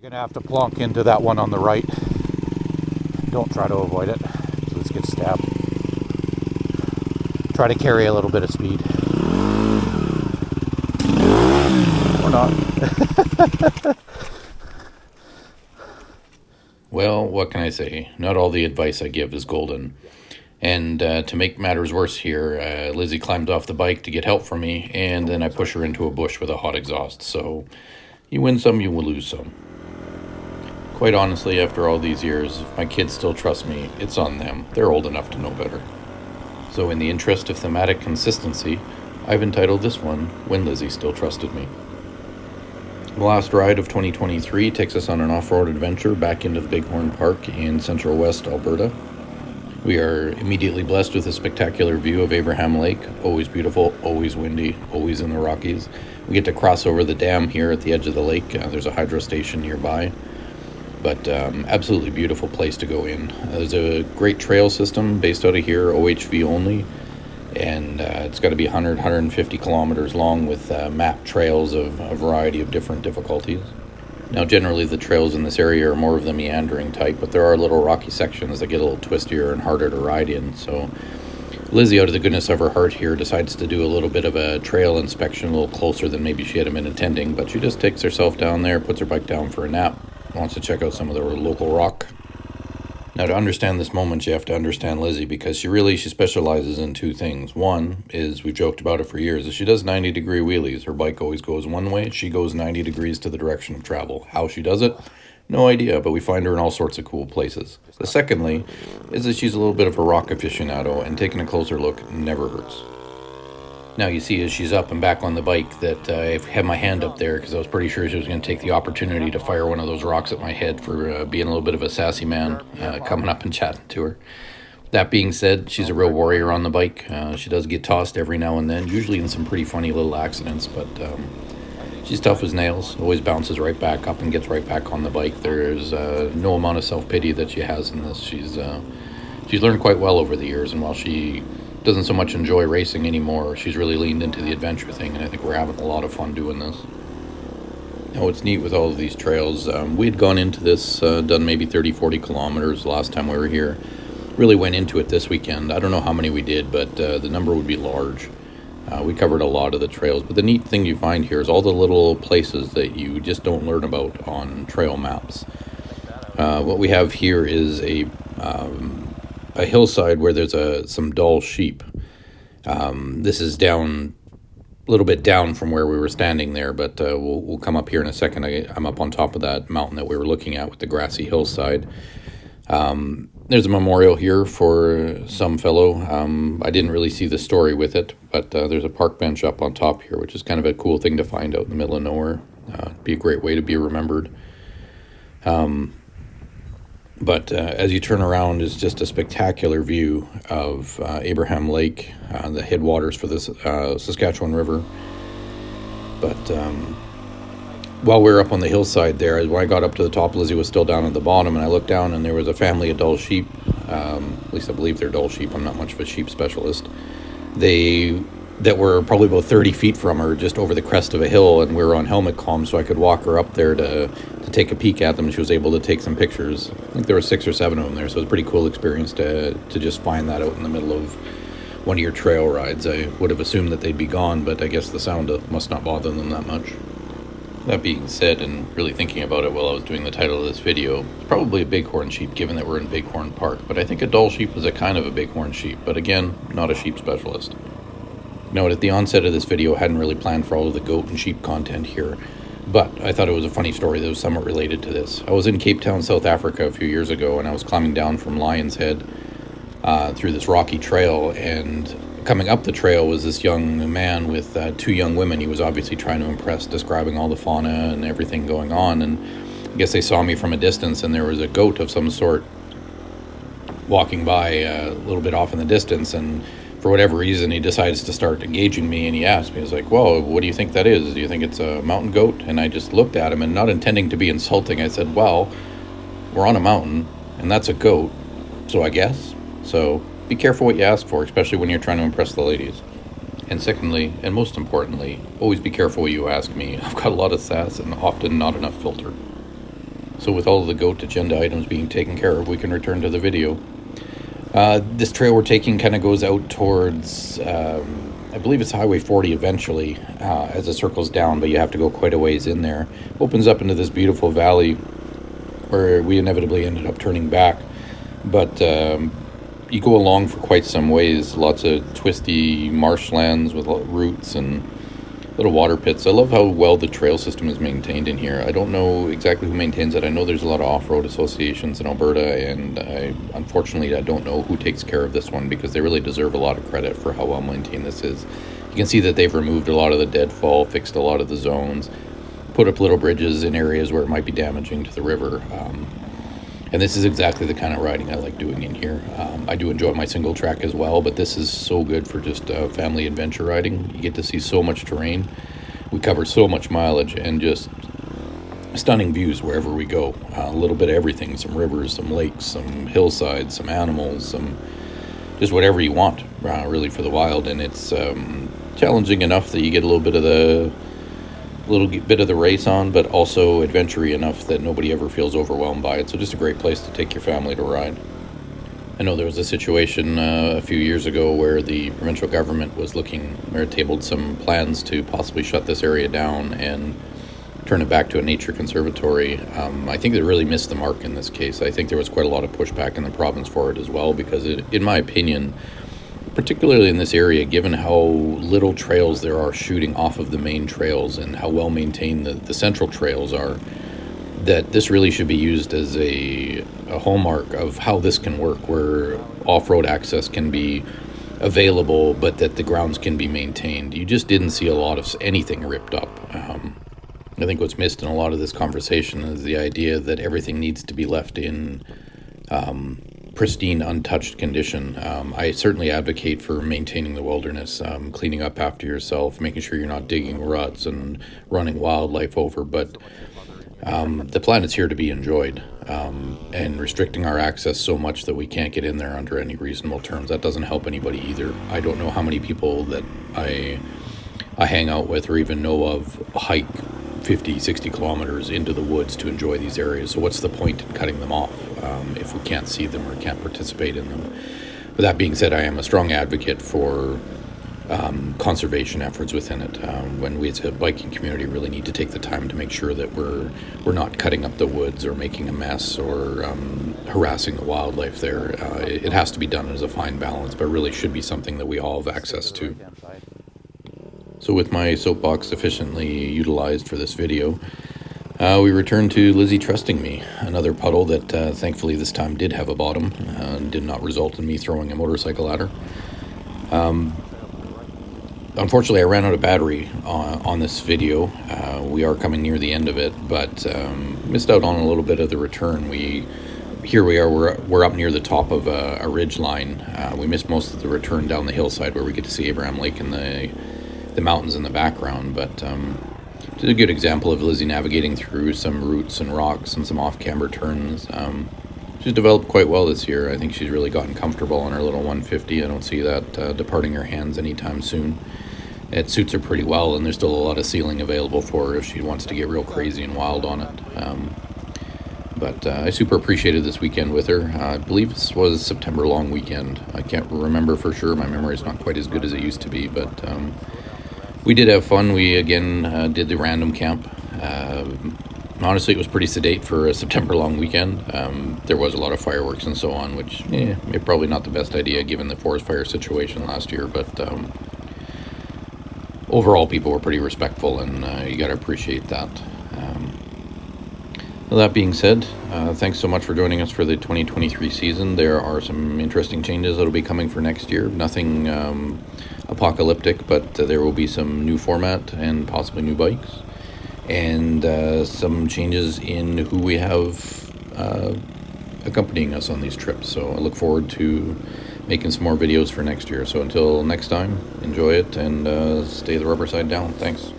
Gonna have to plonk into that one on the right. Don't try to avoid it. Let's get stabbed. Try to carry a little bit of speed. Or not. Well, what can I say? Not all the advice I give is golden. And to make matters worse here, Lizzie climbed off the bike to get help from me, and then I push her into a bush with a hot exhaust. So you win some, you will lose some. Quite honestly, after all these years, if my kids still trust me, it's on them. They're old enough to know better. So in the interest of thematic consistency, I've entitled this one, When Lizzie Still Trusted Me. The last ride of 2023 takes us on an off-road adventure back into the Bighorn Park in central West Alberta. We are immediately blessed with a spectacular view of Abraham Lake, always beautiful, always windy, always in the Rockies. We get to cross over the dam here at the edge of the lake. There's a hydro station nearby, but absolutely beautiful place to go in. There's a great trail system based out of here, OHV only, and it's got to be 100, 150 kilometers long with mapped trails of a variety of different difficulties. Now, generally the trails in this area are more of the meandering type, but there are little rocky sections that get a little twistier and harder to ride in. So Lizzie, out of the goodness of her heart here, decides to do a little bit of a trail inspection, a little closer than maybe she had been intending, but she just takes herself down there, puts her bike down for a nap, wants to check out some of the local rock. Now, to understand this moment, you have to understand Lizzie, because she specializes in two things. One is, we've joked about it for years, is she does 90-degree wheelies. Her bike always goes one way. She goes 90 degrees to the direction of travel. How she does it? No idea, but we find her in all sorts of cool places. The secondly is that she's a little bit of a rock aficionado, and taking a closer look never hurts. Now you see as she's up and back on the bike that I had my hand up there because I was pretty sure she was going to take the opportunity to fire one of those rocks at my head for being a little bit of a sassy man coming up and chatting to her. That being said, she's a real warrior on the bike. She does get tossed every now and then, usually in some pretty funny little accidents, but she's tough as nails, always bounces right back up and gets right back on the bike. There's no amount of self-pity that she has in this. She's learned quite well over the years, and while she doesn't so much enjoy racing anymore, she's really leaned into the adventure thing, and I think we're having a lot of fun doing this. Now, what's neat with all of these trails, we had gone into this, done maybe 30-40 kilometers the last time we were here. Really went into it this weekend. I don't know how many we did, but the number would be large. We covered a lot of the trails, but the neat thing you find here is all the little places that you just don't learn about on trail maps. What we have here is a hillside where there's some dull sheep. This is down a little bit down from where we were standing there, but we'll come up here in a second. I'm up on top of that mountain that we were looking at with the grassy hillside. There's a memorial here for some fellow. I didn't really see the story with it, but there's a park bench up on top here, which is kind of a cool thing to find out in the middle of nowhere. It'd be a great way to be remembered. But as you turn around, is just a spectacular view of Abraham Lake, the headwaters for the Saskatchewan River. But while we were up on the hillside there, when I got up to the top, Lizzie was still down at the bottom, and I looked down, and there was a family of dull sheep. At least I believe they're dull sheep. I'm not much of a sheep specialist. That were probably about 30 feet from her, just over the crest of a hill, and we were on helmet comm, so I could walk her up there to take a peek at them. She was able to take some pictures. I think there were 6 or 7 of them there, so it was a pretty cool experience to just find that out in the middle of one of your trail rides. I would have assumed that they'd be gone, but I guess the sound must not bother them that much. That being said, and really thinking about it while I was doing the title of this video, it's probably a bighorn sheep, given that we're in Bighorn Park, but I think a dull sheep is a kind of a bighorn sheep, but again, not a sheep specialist. Note, at the onset of this video, I hadn't really planned for all of the goat and sheep content here, but I thought it was a funny story that was somewhat related to this. I was in Cape Town, South Africa a few years ago, and I was climbing down from Lion's Head through this rocky trail, and coming up the trail was this young man with 2 young women. He was obviously trying to impress, describing all the fauna and everything going on, and I guess they saw me from a distance, and there was a goat of some sort walking by a little bit off in the distance, and for whatever reason, he decides to start engaging me, and he asked me, he was like, "Whoa, what do you think that is? Do you think it's a mountain goat?" And I just looked at him, and not intending to be insulting, I said, "Well, we're on a mountain, and that's a goat, so I guess. So be careful what you ask for, especially when you're trying to impress the ladies. And secondly, and most importantly, always be careful what you ask me. I've got a lot of sass and often not enough filter." So with all of the goat agenda items being taken care of, we can return to the video. This trail we're taking kind of goes out towards, I believe it's Highway 40 eventually, as it circles down, but you have to go quite a ways in there. Opens up into this beautiful valley where we inevitably ended up turning back. But you go along for quite some ways, lots of twisty marshlands with roots and little water pits. I love how well the trail system is maintained in here. I don't know exactly who maintains it. I know there's a lot of off-road associations in Alberta, and unfortunately I don't know who takes care of this one, because they really deserve a lot of credit for how well maintained this is. You can see that they've removed a lot of the deadfall, fixed a lot of the zones, put up little bridges in areas where it might be damaging to the river. And this is exactly the kind of riding I like doing in here. I do enjoy my single track as well, but this is so good for just family adventure riding. You get to see so much terrain. We cover so much mileage and just stunning views wherever we go. A little bit of everything, some rivers, some lakes, some hillsides, some animals, some just whatever you want, really, for the wild. And it's challenging enough that you get a little bit of the race on, but also adventure-y enough that nobody ever feels overwhelmed by it. So just a great place to take your family to ride. I know there was a situation a few years ago where the provincial government was tabled some plans to possibly shut this area down and turn it back to a nature conservatory. I think they really missed the mark in this case. I think there was quite a lot of pushback in the province for it as well, because in my opinion, particularly in this area, given how little trails there are shooting off of the main trails and how well maintained the central trails are, that this really should be used as a hallmark of how this can work, where off-road access can be available, but that the grounds can be maintained. You just didn't see a lot of anything ripped up. I think what's missed in a lot of this conversation is the idea that everything needs to be left in pristine, untouched condition. I certainly advocate for maintaining the wilderness, cleaning up after yourself, making sure you're not digging ruts and running wildlife over, but the planet's here to be enjoyed, and restricting our access so much that we can't get in there under any reasonable terms, that doesn't help anybody either. I don't know how many people that I hang out with or even know of hike 50, 60 kilometers into the woods to enjoy these areas. So what's the point in cutting them off if we can't see them or can't participate in them? With that being said, I am a strong advocate for conservation efforts within it. When we as a biking community really need to take the time to make sure that we're not cutting up the woods or making a mess or harassing the wildlife there. It has to be done as a fine balance, but really should be something that we all have access to. So with my soapbox sufficiently utilized for this video, we return to Lizzy trusting me. Another puddle that thankfully this time did have a bottom, did not result in me throwing a motorcycle at her. Unfortunately, I ran out of battery on this video. We are coming near the end of it, but missed out on a little bit of the return. We're up near the top of a ridge line. We missed most of the return down the hillside where we get to see Abraham Lake and the mountains in the background, but it's a good example of Lizzy navigating through some roots and rocks and some off-camber turns. She's developed quite well this year. I think she's really gotten comfortable on her little 150. I don't see that departing her hands anytime soon. It suits her pretty well, and there's still a lot of ceiling available for her if she wants to get real crazy and wild on it. But I super appreciated this weekend with her. I believe this was September long weekend. I can't remember for sure. My memory is not quite as good as it used to be, but we did have fun. We again did the random camp. Honestly, it was pretty sedate for a September long weekend. There was a lot of fireworks and so on, which probably not the best idea given the forest fire situation last year, but overall people were pretty respectful, and you got to appreciate that. With that being said, thanks so much for joining us for the 2023 season. There are some interesting changes that will be coming for next year. Nothing apocalyptic, but there will be some new format and possibly new bikes, and some changes in who we have accompanying us on these trips. So I look forward to making some more videos for next year. So until next time, enjoy it and stay the rubber side down. Thanks.